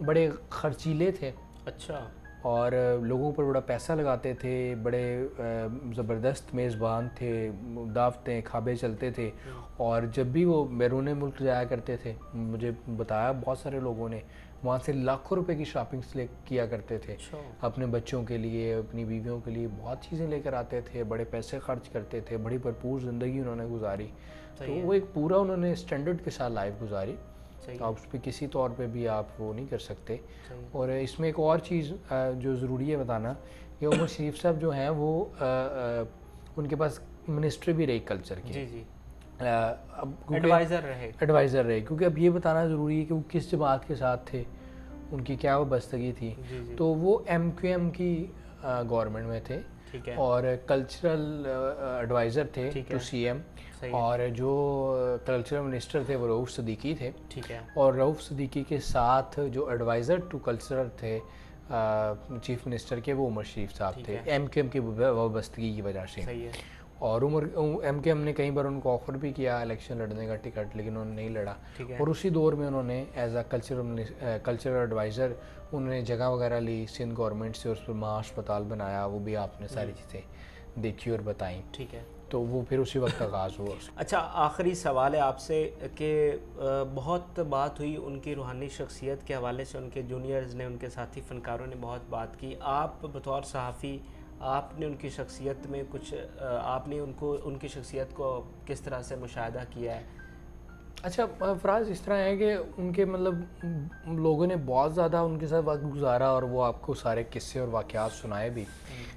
بڑے خرچیلے تھے. اچھا. اور لوگوں پر بڑا پیسہ لگاتے تھے, بڑے زبردست میزبان تھے, دعوتیں کھابے چلتے تھے. اور جب بھی وہ بیرون ملک جایا کرتے تھے, مجھے بتایا بہت سارے لوگوں نے, وہاں سے لاکھوں روپے کی شاپنگس کیا کرتے تھے اپنے بچوں کے لیے, اپنی بیویوں کے لیے, بہت چیزیں لے کر آتے تھے, بڑے پیسے خرچ کرتے تھے, بڑی بھرپور زندگی انہوں نے گزاری. تو وہ ایک پورا انہوں نے اسٹینڈرڈ کے ساتھ لائف گزاری. آپ اس پہ کسی طور پہ بھی آپ وہ نہیں کر سکتے. اور اس میں ایک اور چیز جو ضروری ہے بتانا کہ عمر شریف صاحب جو ہیں وہ ان کے پاس منسٹری بھی رہی کلچر کی. اب ایڈوائزر رہے, کیونکہ اب یہ بتانا ضروری ہے کہ وہ کس جماعت کے ساتھ تھے, ان کی کیا وابستگی تھی. تو وہ MQM کی گورنمنٹ میں تھے اور کلچرل ایڈوائزر تھے ٹو CM. اور جو کلچرل منسٹر تھے وہ رؤف صدیقی تھے. ٹھیک ہے. اور رؤف صدیقی کے ساتھ جو ایڈوائزر ٹو کلچرل تھے چیف منسٹر کے وہ عمر شریف صاحب ٹھیک تھے، ہے۔ ایم کیو ایم کی وابستگی کی وجہ سے. صحیح ہے۔ اور ایم کیو ایم نے کئی بار ان کو آفر بھی کیا الیکشن لڑنے کا ٹکٹ، لیکن انہوں نے نہیں لڑا. ٹھیک ہے۔ اور اسی دور میں انہوں نے ایز اے کلچرل ایڈوائزر انہوں نے جگہ وغیرہ لی سندھ گورنمنٹ سے، اس پر ماں اسپتال بنایا، وہ بھی آپ نے ساری چیزیں دیکھی اور بتائیں. ٹھیک ہے۔ تو وہ پھر اسی وقت آغاز ہوا. اچھا، آخری سوال ہے آپ سے کہ بہت بات ہوئی ان کی روحانی شخصیت کے حوالے سے، ان کے جونیئرز نے، ان کے ساتھی فنکاروں نے بہت بات کی. آپ بطور صحافی آپ نے ان کی شخصیت میں کچھ آپ نے ان کی شخصیت کو کس طرح سے مشاہدہ کیا ہے؟ اچھا فراز، اس طرح ہے کہ ان کے مطلب لوگوں نے بہت زیادہ ان کے ساتھ وقت گزارا اور وہ آپ کو سارے قصے اور واقعات سنائے بھی،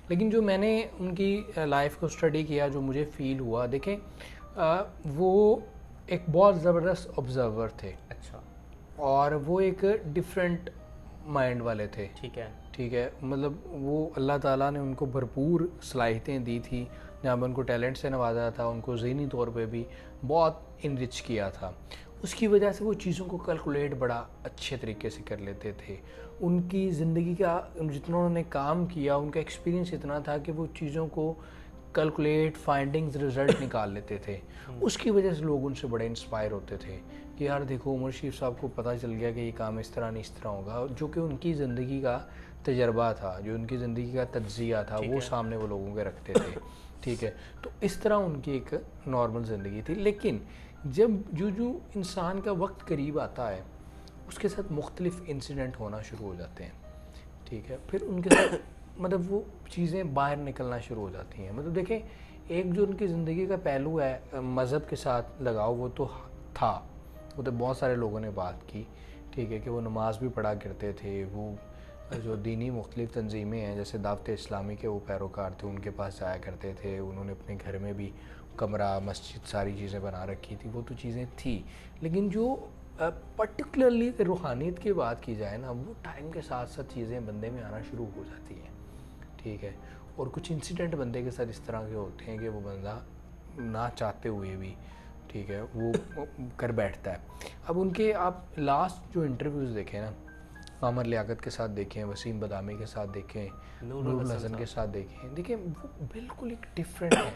لیکن جو میں نے ان کی لائف کو اسٹڈی کیا، جو مجھے فیل ہوا، دیکھیں وہ ایک بہت زبردست آبزرور تھے. اچھا۔ اور وہ ایک ڈفرینٹ مائنڈ والے تھے. ٹھیک ہے۔ ٹھیک ہے، مطلب وہ اللہ تعالیٰ نے ان کو بھرپور صلاحیتیں دی تھی، جہاں پہ ان کو ٹیلنٹ سے نوازا تھا، ان کو ذہنی طور پہ بھی بہت انرچ کیا تھا. اس کی وجہ سے وہ چیزوں کو کیلکولیٹ بڑا اچھے طریقے سے کر لیتے تھے. ان کی زندگی کا جتنا انہوں نے کام کیا، ان کا ایکسپیرینس اتنا تھا کہ وہ چیزوں کو کیلکولیٹ فائنڈنگز رزلٹ نکال لیتے تھے. اس کی وجہ سے لوگ ان سے بڑے انسپائر ہوتے تھے کہ یار دیکھو عمر شریف صاحب کو پتہ چل گیا کہ یہ کام اس طرح نہیں اس طرح ہوگا، جو کہ ان کی زندگی کا تجربہ تھا، جو ان کی زندگی کا تجزیہ تھا، وہ سامنے وہ لوگوں کے رکھتے تھے. ٹھیک ہے، تو اس طرح ان کی ایک نارمل زندگی تھی. لیکن جب جو انسان کا وقت قریب آتا ہے، اس کے ساتھ مختلف انسیڈنٹ ہونا شروع ہو جاتے ہیں. ٹھیک ہے، پھر ان کے ساتھ مطلب وہ چیزیں باہر نکلنا شروع ہو جاتی ہیں. مطلب دیکھیں، ایک جو ان کی زندگی کا پہلو ہے مذہب کے ساتھ لگاؤ، وہ تو تھا، وہ تو بہت سارے لوگوں نے بات کی. ٹھیک ہے، کہ وہ نماز بھی پڑھا کرتے تھے، وہ جو دینی مختلف تنظیمیں ہیں جیسے دعوت اسلامی کے وہ پیروکار تھے، ان کے پاس جایا کرتے تھے. انہوں نے اپنے گھر میں بھی کمرہ، مسجد، ساری چیزیں بنا رکھی تھی. وہ تو چیزیں تھیں، لیکن جو پرٹیکولرلی روحانیت کی بات کی جائے نا، وہ ٹائم کے ساتھ ساتھ چیزیں بندے میں آنا شروع ہو جاتی ہیں. ٹھیک ہے، اور کچھ انسیڈنٹ بندے کے ساتھ اس طرح کے ہوتے ہیں کہ وہ بندہ نہ چاہتے ہوئے بھی، ٹھیک ہے، وہ کر بیٹھتا ہے. اب ان کے آپ لاسٹ جو انٹرویوز دیکھیں نا، عامر لیاقت کے ساتھ دیکھیں، وسیم بدامی کے ساتھ دیکھیں، نور الحسن کے ساتھ دیکھیں، وہ بالکل ایک ڈفرینٹ ہے.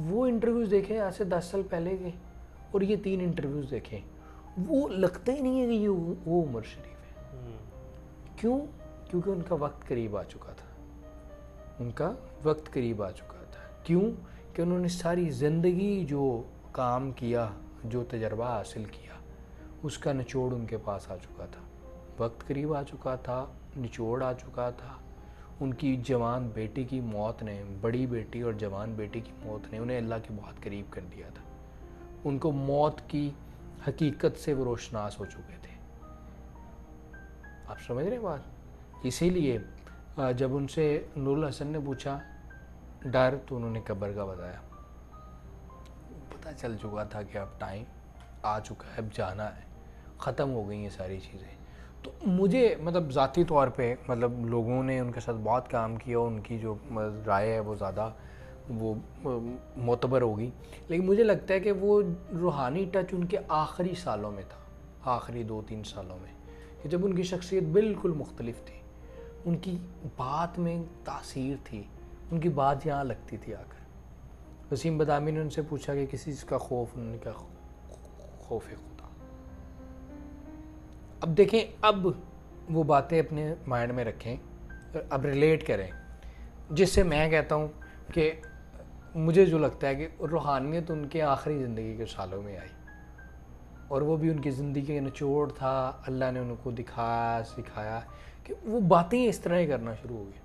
وہ انٹرویوز دیکھیں آج سے 10 سال پہلے کے، اور یہ 3 انٹرویوز دیکھیں، وہ لگتا ہی نہیں ہے کہ یہ وہ عمر شریف ہے. کیوں؟ کیونکہ ان کا وقت قریب آ چکا تھا. ان کا وقت قریب آ چکا تھا. کیوں؟ کہ انہوں نے ساری زندگی جو کام کیا، جو تجربہ حاصل کیا، اس کا نچوڑ ان کے پاس آ چکا تھا. وقت قریب آ چکا تھا، نچوڑ آ چکا تھا. ان کی جوان بیٹی کی موت نے، بڑی بیٹی اور جوان بیٹی کی موت نے انہیں اللہ کے بہت قریب کر دیا تھا. ان کو موت کی حقیقت سے وہ روشناس ہو چکے تھے. آپ سمجھ رہے ہیں بات؟ اسی لیے جب ان سے نور الحسن نے پوچھا ڈر، تو انہوں نے قبر کا بتایا. پتہ چل چکا تھا کہ اب ٹائم آ چکا ہے، اب جانا ہے، ختم ہو گئی یہ ساری چیزیں. تو مجھے مطلب ذاتی طور پہ مطلب لوگوں نے ان کے ساتھ بہت کام کیا، ان کی جو رائے ہے وہ زیادہ وہ معتبر ہوگی. لیکن مجھے لگتا ہے کہ وہ روحانی ٹچ ان کے آخری سالوں میں تھا، آخری 2-3 سالوں میں، کہ جب ان کی شخصیت بالکل مختلف تھی. ان کی بات میں تاثیر تھی، ان کی بات یہاں لگتی تھی آ کر. وسیم بدامی نے ان سے پوچھا کہ کسی چیز کا خوف، انہوں نے کہا خوف خدا. اب دیکھیں، اب وہ باتیں اپنے مائنڈ میں رکھیں، اب ریلیٹ کریں، جس سے میں کہتا ہوں کہ مجھے جو لگتا ہے کہ روحانیت ان کے آخری زندگی کے سالوں میں آئی، اور وہ بھی ان کی زندگی کا نچوڑ تھا. اللہ نے ان کو دکھایا، سکھایا کہ وہ باتیں اس طرح ہی کرنا شروع ہو گئی.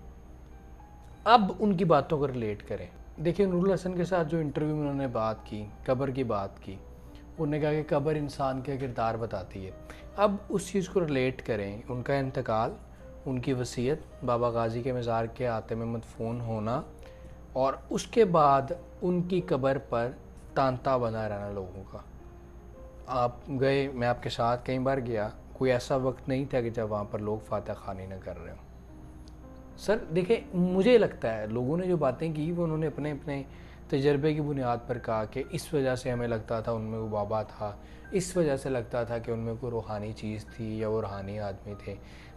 اب ان کی باتوں کو ریلیٹ کریں. دیکھیں، نور الحسن کے ساتھ جو انٹرویو میں انہوں نے بات کی، قبر کی بات کی، انہوں نے کہا کہ قبر انسان کا کردار بتاتی ہے. اب اس چیز کو ریلیٹ کریں، ان کا انتقال، ان کی وصیت، بابا غازی کے مزار کے آتے میں مدفون ہونا، اور اس کے بعد ان کی قبر پر تانتا بنا رہنا لوگوں کا. آپ گئے، میں آپ کے ساتھ کئی بار گیا، کوئی ایسا وقت نہیں تھا کہ جب وہاں پر لوگ فاتح خوانی نہ کر رہے ہوں. سر دیکھیں، مجھے لگتا ہے لوگوں نے جو باتیں کی وہ انہوں نے اپنے تجربے کی بنیاد پر کہا کہ اس وجہ سے ہمیں لگتا تھا ان میں وہ بابا تھا، اس وجہ سے لگتا تھا کہ ان میں کوئی روحانی چیز تھی یا وہ روحانی آدمی تھے.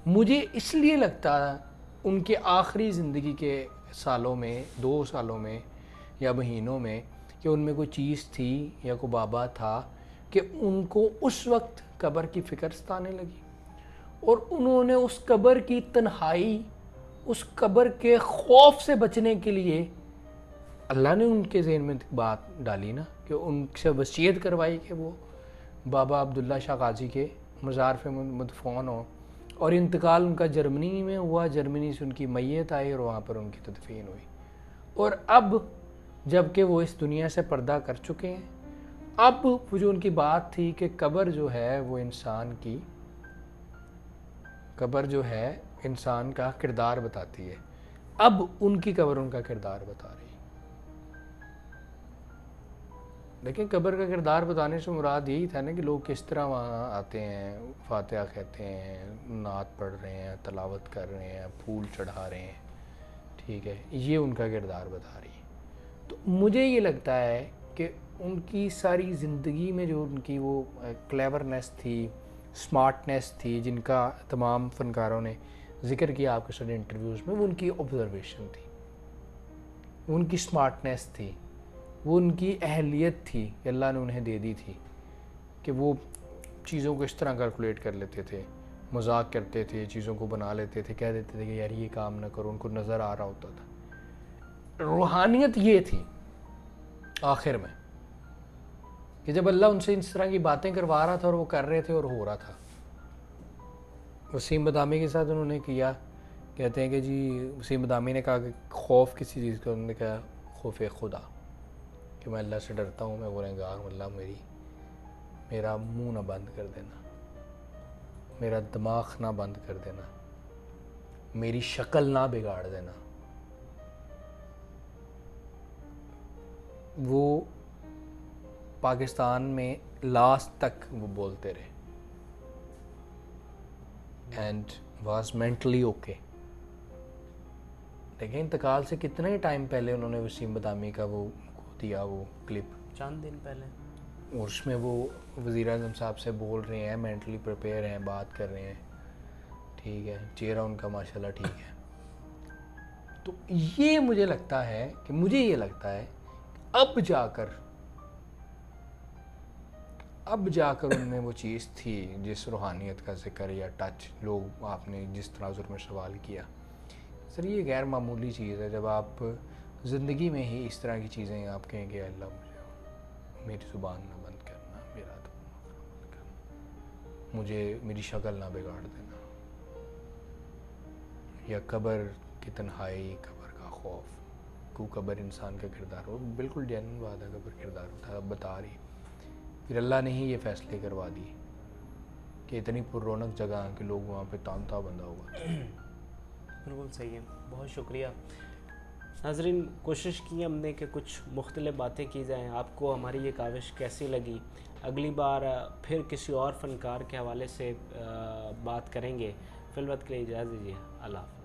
مجھے اس لیے لگتا ان کے آخری زندگی کے سالوں میں، 2 سالوں میں یا مہینوں میں، کہ ان میں کوئی چیز تھی یا کوئی بابا تھا کہ ان کو اس وقت قبر کی فکر ستانے لگی، اور انہوں نے اس قبر کی تنہائی، اس قبر کے خوف سے بچنے کے لیے اللہ نے ان کے ذہن میں بات ڈالی نا، کہ ان سے وصیت کروائی کہ وہ بابا عبداللہ شاہ غازی کے مزار پہ مدفون ہوں، اور انتقال ان کا جرمنی میں ہوا. جرمنی سے ان کی میت آئی اور وہاں پر ان کی تدفین ہوئی. اور اب جب کہ وہ اس دنیا سے پردہ کر چکے ہیں، اب وہ جو ان کی بات تھی کہ قبر جو ہے وہ قبر جو ہے انسان کا کردار بتاتی ہے، اب ان کی قبر ان کا کردار بتا رہی ہے. لیکن قبر کا کردار بتانے سے مراد یہی تھا نا کہ لوگ کس طرح وہاں آتے ہیں، فاتحہ کہتے ہیں، نعت پڑھ رہے ہیں، تلاوت کر رہے ہیں، پھول چڑھا رہے ہیں. ٹھیک ہے، یہ ان کا کردار بتا رہی ہے. تو مجھے یہ لگتا ہے کہ ان کی ساری زندگی میں جو ان کی وہ کلیورنیس تھی، سمارٹنیس تھی، جن کا تمام فنکاروں نے ذکر کیا آپ کے سارے انٹرویوز میں، وہ ان کی آبزرویشن تھی، ان کی سمارٹنیس تھی، وہ ان کی اہلیت تھی کہ اللہ نے انہیں دے دی تھی کہ وہ چیزوں کو اس طرح کیلکولیٹ کر لیتے تھے، مذاق کرتے تھے، چیزوں کو بنا لیتے تھے، کہہ دیتے تھے کہ یار یہ کام نہ کرو، ان کو نظر آ رہا ہوتا تھا. روحانیت یہ تھی آخر میں کہ جب اللہ ان سے اس طرح کی باتیں کروا رہا تھا اور وہ کر رہے تھے اور ہو رہا تھا. وسیم بدامی کے ساتھ انہوں نے کیا، کہتے ہیں کہ جی وسیم بدامی نے کہا کہ خوف کسی چیز کا، انہوں نے کہا خوف خدا، کہ میں اللہ سے ڈرتا ہوں، میں گنہگار ہوں، اللہ میرا منہ نہ بند کر دینا، میرا دماغ نہ بند کر دینا، میری شکل نہ بگاڑ دینا. وہ پاکستان میں لاسٹ تک وہ بولتے رہے اینڈ واز مینٹلی اوکے. دیکھیں انتقال سے کتنا ہی ٹائم پہلے انہوں نے وسیم بدامی کا وہ دیا، وہ کلپ چند دن پہلے، اور اس میں وہ وزیر اعظم صاحب سے بول رہے ہیں، مینٹلی پریپیئر ہیں، بات کر رہے ہیں. ٹھیک ہے، چہرہ ان کا ماشاءاللہ ٹھیک ہے. تو یہ مجھے لگتا ہے اب جا کر ان میں وہ چیز تھی، جس روحانیت کا ذکر یا ٹچ لوگ آپ نے جس تناظر میں سوال کیا. سر یہ غیر معمولی چیز ہے جب آپ زندگی میں ہی اس طرح کی چیزیں آپ کہیں کہ اللہ میری زبان نہ بند کرنا، میرا دماغ نہ بند کرنا، مجھے میری شکل نہ بگاڑ دینا، یا قبر کی تنہائی، قبر کا خوف، کو قبر انسان کا کردار ہو. بالکل جینوین بات ہے، قبر کردار ہوتا ہے، بتا رہی. پھر اللہ نے ہی یہ فیصلے کروا دی کہ اتنی پر رونق جگہ کہ لوگ وہاں پہ تانتا بندہ ہوگا. بالکل صحیح ہے، بہت شکریہ. ناظرین، کوشش کی ہم نے کہ کچھ مختلف باتیں کی جائیں. آپ کو ہماری یہ کاوش کیسی لگی؟ اگلی بار پھر کسی اور فنکار کے حوالے سے بات کریں گے. فی الوقت کے لیے اجازت دیجیے. اللہ حافظ.